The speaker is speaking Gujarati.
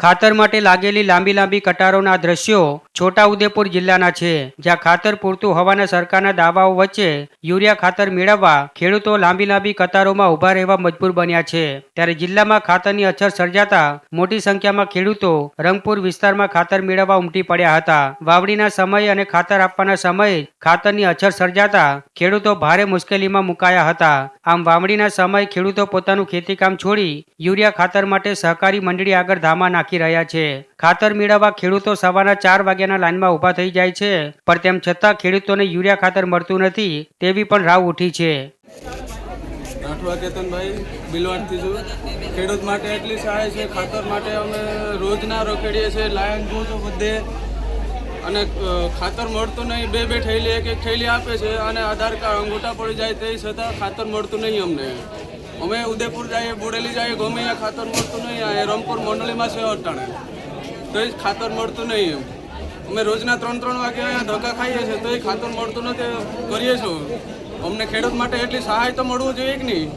ખાતર માટે લાગેલી લાંબી લાંબી કતારોના દ્રશ્યો છોટાઉદેપુર જિલ્લાના છે, જ્યાં ખાતર પૂરતું હોવાના સરકારના દાવાઓ વચ્ચે યુરિયા ખાતર મેળવવા ખેડૂતો લાંબી લાંબી કતારોમાં ઊભા રહેવા મજબૂર બન્યા છે। ત્યારે જિલ્લામાં ખાતરની અછત સર્જાતા મોટી સંખ્યામાં ખેડૂતો રંગપુર વિસ્તારમાં ખાતર મેળવવા ઉમટી પડ્યા હતા। વાવણીના સમય અને ખાતર આપવાના સમયે ખાતરની અછત સર્જાતા ખેડૂતો ભારે મુશ્કેલીમાં મુકાયા હતા। આમ વાવણીના સમયે ખેડૂતો પોતાનું ખેતીકામ છોડી યુરિયા ખાતર માટે સહકારી મંડળી આગળ ધામા નાખી રહ્યા છે। ખાતર મેળવવા ખેડૂતો સવારના 4 વાગ્યાના લાઇનમાં ઊભા થઈ જાય છે, પણ તેમ છતાં ખેડૂતોને યુરિયા ખાતર મળતું નથી તેવી પણ રાવ ઉઠી છે। રાઠવા કેતનભાઈ બિલવાડથી છું। ખેડૂત માટે એટલી સહાય છે, ખાતર માટે અમે રોજના રોકડીએ છીએ, લાયન જોજો બધે, અને ખાતર મળતું નહીં। બે થેલી એક થેલી આપે છે અને આધાર કાર્ડ અંગૂઠા પડી જાય તે છતાં ખાતર મળતું નહીં અમને। અમે ઉદયપુર જઈએ, બોડેલી જઈએ, ગમે ત્યાં ખાતર મળતું નહીં। આ રંગપુર મંડળીમાં છે અટાણે તો જ ખાતર મળતું નહીં। અમે રોજના 3 વાગે અહીંયા ધક્કા ખાઈએ છીએ તો એ ખાતર મળતું નથી, કરીએ છીએ। અમને ખેડૂત માટે એટલી સહાય તો મળવું જોઈએ કે નહીં।